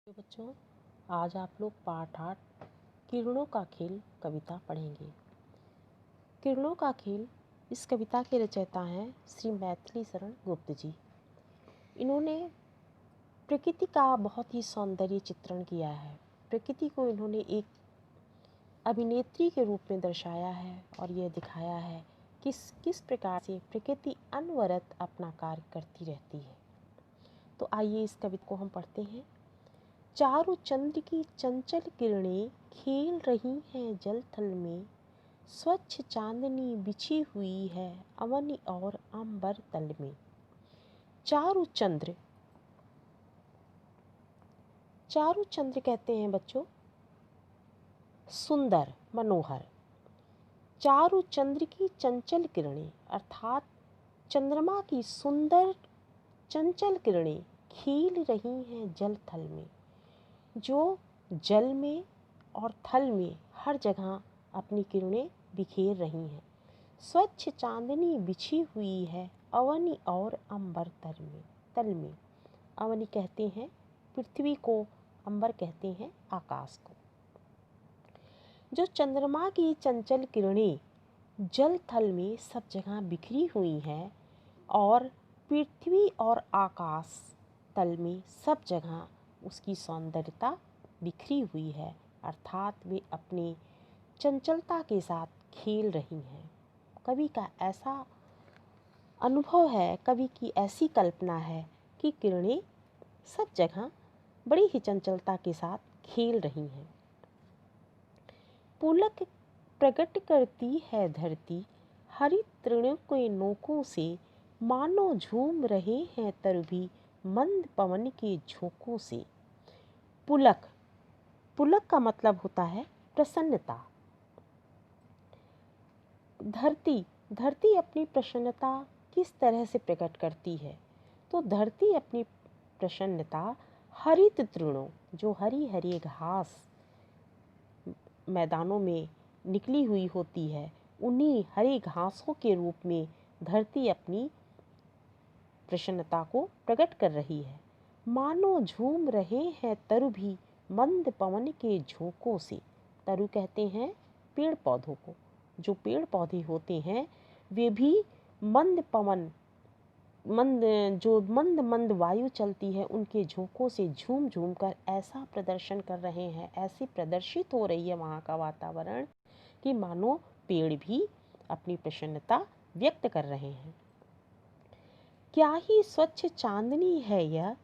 तो बच्चों, आज आप लोग पाठ 8 किरणों का खेल कविता पढ़ेंगे। किरणों का खेल इस कविता के रचयिता हैं श्री मैथिली शरण गुप्त जी। इन्होंने प्रकृति का बहुत ही सौंदर्य चित्रण किया है। प्रकृति को इन्होंने एक अभिनेत्री के रूप में दर्शाया है और यह दिखाया है किस प्रकार से प्रकृति अनवरत अपना कार्य करती रहती है। तो आइए इस कविता को हम पढ़ते हैं। चारों चंद्र की चंचल किरणें खेल रही हैं जल थल में, स्वच्छ चांदनी बिछी हुई है अवन और अंबर तल में। चारों चंद्र कहते हैं बच्चों सुंदर, मनोहर। चारों चंद्र की चंचल किरणें अर्थात चंद्रमा की सुंदर चंचल किरणें खेल रही हैं जल थल में, जो जल में और थल में हर जगह अपनी किरणें बिखेर रही हैं। स्वच्छ चांदनी बिछी हुई है अवनी और अंबर तल में। अवनी कहते हैं पृथ्वी को, अंबर कहते हैं आकाश को। जो चंद्रमा की चंचल किरणें जल थल में सब जगह बिखरी हुई हैं और पृथ्वी और आकाश तल में सब जगह उसकी सौंदर्यता बिखरी हुई है, अर्थात वे अपनी चंचलता के साथ खेल रही हैं। कवि का ऐसा अनुभव है, कवि की ऐसी कल्पना है कि किरणें सब जगह बड़ी ही चंचलता के साथ खेल रही हैं। पुलक प्रकट करती है धरती हरी तृणों के नोकों से, मानो झूम रहे हैं तरभी मंद पवन के झोंकों से। पुलक का मतलब होता है प्रसन्नता। धरती अपनी प्रसन्नता किस तरह से प्रकट करती है? तो धरती अपनी प्रसन्नता हरित तृणों, जो हरी हरी घास मैदानों में निकली हुई होती है, उन्हीं हरी घासों के रूप में धरती अपनी प्रसन्नता को प्रकट कर रही है। मानो झूम रहे हैं तरु भी मंद पवन के झोंकों से। तरु कहते हैं पेड़ पौधों को। जो पेड़ पौधे होते हैं वे भी मंद मंद वायु चलती है उनके झोंकों से झूम झूम कर ऐसा प्रदर्शन कर रहे हैं, ऐसी प्रदर्शित हो रही है वहाँ का वातावरण कि मानो पेड़ भी अपनी प्रसन्नता व्यक्त कर रहे हैं। क्या ही स्वच्छ चांदनी है यह,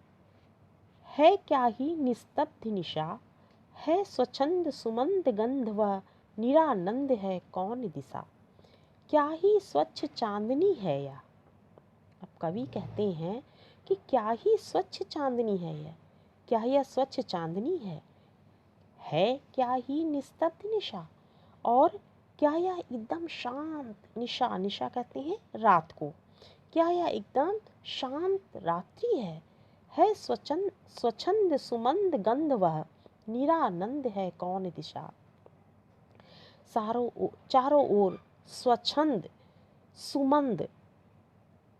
है क्या ही निस्तब्ध निशा, है स्वच्छंद सुमंद गंध वह निरानंद है कौन दिशा। क्या ही स्वच्छ चांदनी है यह। अब कवि कहते हैं कि क्या ही स्वच्छ चांदनी है यह, क्या यह स्वच्छ चांदनी है क्या ही निस्तब्ध निशा, और क्या यह एकदम शांत निशा कहते हैं रात को, क्या यह एकदम शांत रात्रि है स्वच्छंद सुमंद गंध वह निरानंद है कौन दिशा। चारों ओर स्वच्छंद सुमंद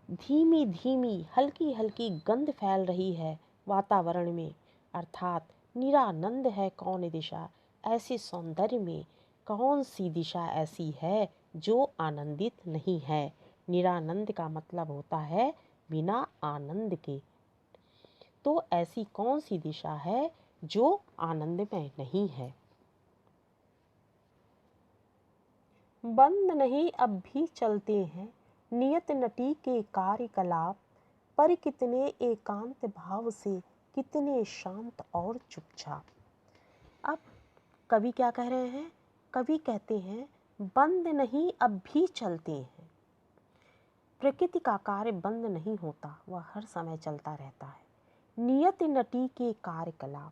धीमी धीमी हल्की हल्की गंध फैल रही है वातावरण में, अर्थात निरानंद है कौन दिशा। ऐसे सौंदर्य में कौन सी दिशा ऐसी है जो आनंदित नहीं है। निरानंद का मतलब होता है बिना आनंद के। तो ऐसी कौन सी दिशा है जो आनंदमय नहीं है। बंद नहीं अब भी चलते हैं नियत नटी के कार्यकलाप, पर कितने एकांत भाव से कितने शांत और चुपचाप। अब कवि क्या कह रहे हैं? कवि कहते हैं बंद नहीं अब भी चलते हैं। प्रकृति का कार्य बंद नहीं होता, वह हर समय चलता रहता है। नियत नटी के कार्यकलाप,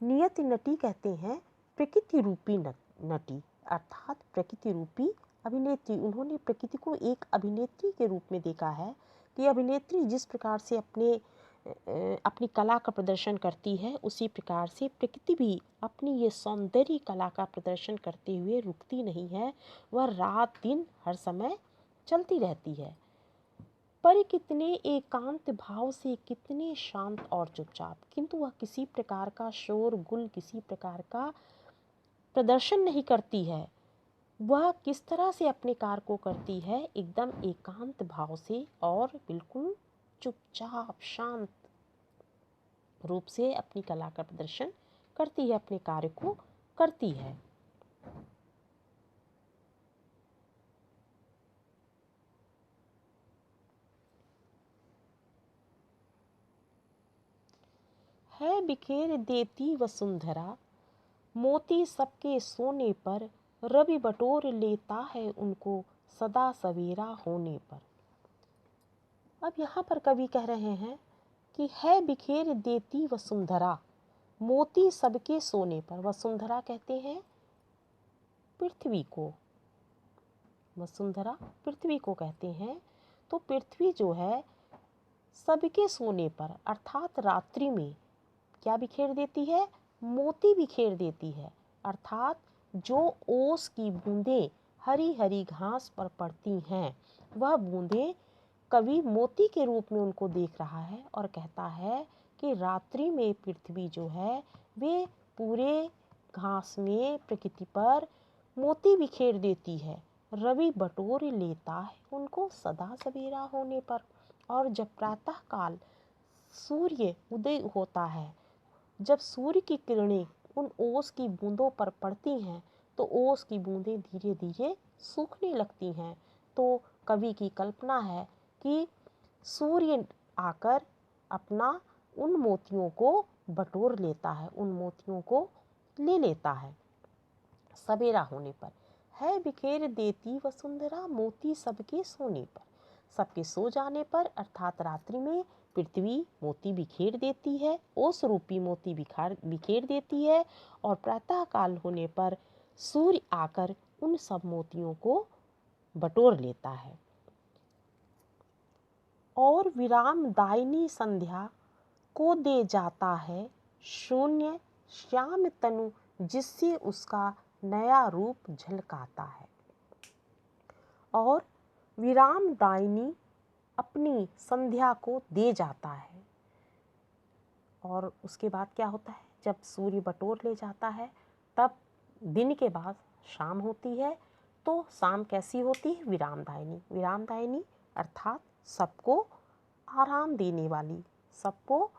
नियत नटी कहते हैं प्रकृति रूपी नटी, अर्थात प्रकृति रूपी अभिनेत्री। उन्होंने प्रकृति को एक अभिनेत्री के रूप में देखा है कि अभिनेत्री जिस प्रकार से अपनी कला का प्रदर्शन करती है, उसी प्रकार से प्रकृति भी अपनी ये सौंदर्य कला का प्रदर्शन करते हुए रुकती नहीं है। वह रात दिन हर समय चलती रहती है। पर कितने एकांत भाव से, कितने शांत और चुपचाप, किंतु वह किसी प्रकार का शोर गुल, किसी प्रकार का प्रदर्शन नहीं करती है। वह किस तरह से अपने कार्य को करती है, एकदम एकांत भाव से और बिल्कुल चुपचाप शांत रूप से अपनी कला का प्रदर्शन करती है, अपने कार्य को करती है। है बिखेर देती वसुंधरा, मोती सबके सोने पर, रवि बटोर लेता है उनको सदा सवेरा होने पर। अब यहाँ पर कवि कह रहे हैं कि है बिखेर देती वसुंधरा, मोती सबके सोने पर। वसुंधरा कहते हैं पृथ्वी को, वसुंधरा पृथ्वी को कहते हैं। तो पृथ्वी जो है सबके सोने पर अर्थात रात्रि में क्या बिखेर देती है, मोती बिखेर देती है। अर्थात जो ओस की बूंदें हरी हरी घास पर पड़ती हैं, वह बूंदें कवि मोती के रूप में उनको देख रहा है और कहता है कि रात्रि में पृथ्वी जो है वे पूरे घास में प्रकृति पर मोती बिखेर देती है। रवि बटोर लेता है उनको सदा सवेरा होने पर। और जब प्रातः काल सूर्य उदय होता है, जब सूर्य की किरणें उन ओस की बूंदों पर पड़ती हैं, तो ओस की बूंदें धीरे धीरे सूखने लगती हैं। तो कवि की कल्पना है कि सूर्य आकर अपना उन मोतियों को बटोर लेता है, उन मोतियों को ले लेता है सवेरा होने पर। है बिखेर देती वसुंधरा, मोती सबके सोने पर। सबके सो जाने पर अर्थात रात्रि में पृथ्वी मोती बिखेर देती है, ओस रूपी मोती बिखेर देती है। और प्रातः काल होने पर सूर्य आकर उन सब मोतियों को बटोर लेता है। और विराम दायिनी संध्या को दे जाता है शून्य श्याम तनु, जिससे उसका नया रूप झलकाता है। और विराम दायिनी अपनी संध्या को दे जाता है। और उसके बाद क्या होता है, जब सूर्य बटोर ले जाता है तब दिन के बाद शाम होती है। तो शाम कैसी होती है, विरामदायिनी। विरामदायिनी अर्थात सबको आराम देने वाली, सबको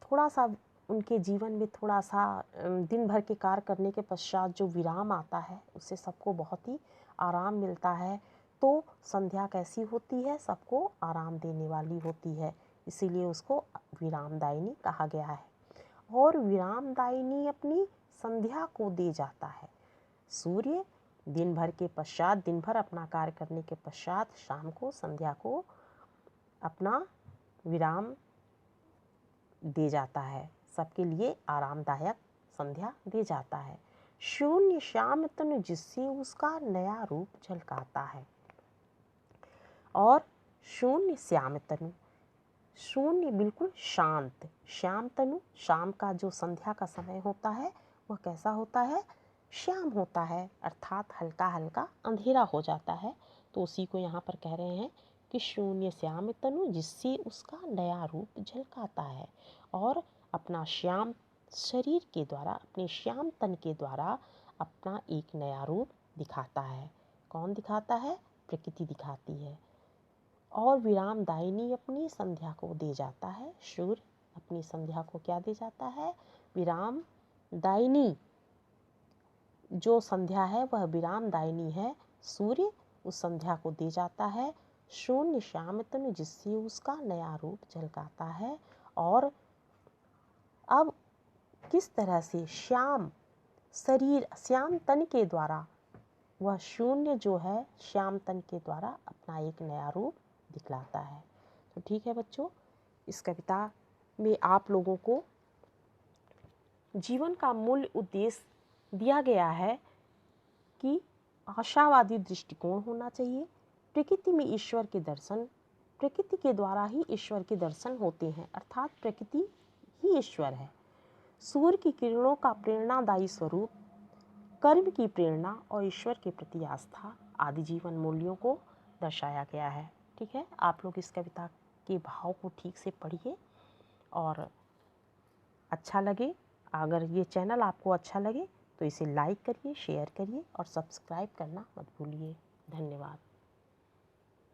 थोड़ा सा उनके जीवन में थोड़ा सा दिन भर के कार्य करने के पश्चात जो विराम आता है, उससे सबको बहुत ही आराम मिलता है। तो संध्या कैसी होती है, सबको आराम देने वाली होती है, इसीलिए उसको विरामदायिनी कहा गया है। और विरामदायिनी अपनी संध्या को दे जाता है। सूर्य दिन भर के पश्चात, दिन भर अपना कार्य करने के पश्चात शाम को संध्या को अपना विराम दे जाता है, सबके लिए आरामदायक संध्या दे जाता है। शून्य श्याम तनु, जिससे उसका नया रूप झलकाता है। और शून्य श्याम तनु, शून्य बिल्कुल शांत, श्याम तनु, शाम का जो संध्या का समय होता है वह कैसा होता है, श्याम होता है, अर्थात हल्का हल्का अंधेरा हो जाता है। तो उसी को यहाँ पर कह रहे हैं कि शून्य श्याम तनु, जिससे उसका नया रूप झलकाता है। और अपना श्याम शरीर के द्वारा, अपने श्याम तन के द्वारा अपना एक नया रूप दिखाता है। कौन दिखाता है, प्रकृति दिखाती है। और विरामदायिनी अपनी संध्या को दे जाता है, सूर्य अपनी संध्या को क्या दे जाता है, विरामदायिनी जो संध्या है वह विरामदायिनी है। सूर्य उस संध्या को दे जाता है शून्य श्याम तनु, जिससे उसका नया रूप झलकाता है। और अब किस तरह से श्याम शरीर, श्याम तन के द्वारा वह शून्य जो है श्याम तन के द्वारा अपना एक नया रूप दिखलाता है। तो ठीक है बच्चों, इस कविता में आप लोगों को जीवन का मूल उद्देश्य दिया गया है कि आशावादी दृष्टिकोण होना चाहिए। प्रकृति में ईश्वर के दर्शन, प्रकृति के द्वारा ही ईश्वर के दर्शन होते हैं, अर्थात प्रकृति ही ईश्वर है। सूर्य की किरणों का प्रेरणादायी स्वरूप, कर्म की प्रेरणा और ईश्वर के प्रति आस्था आदि जीवन मूल्यों को दर्शाया गया है। ठीक है, आप लोग इस कविता के भाव को ठीक से पढ़िए और अच्छा लगे, अगर ये चैनल आपको अच्छा लगे तो इसे लाइक करिए, शेयर करिए और सब्सक्राइब करना मत भूलिए। धन्यवाद।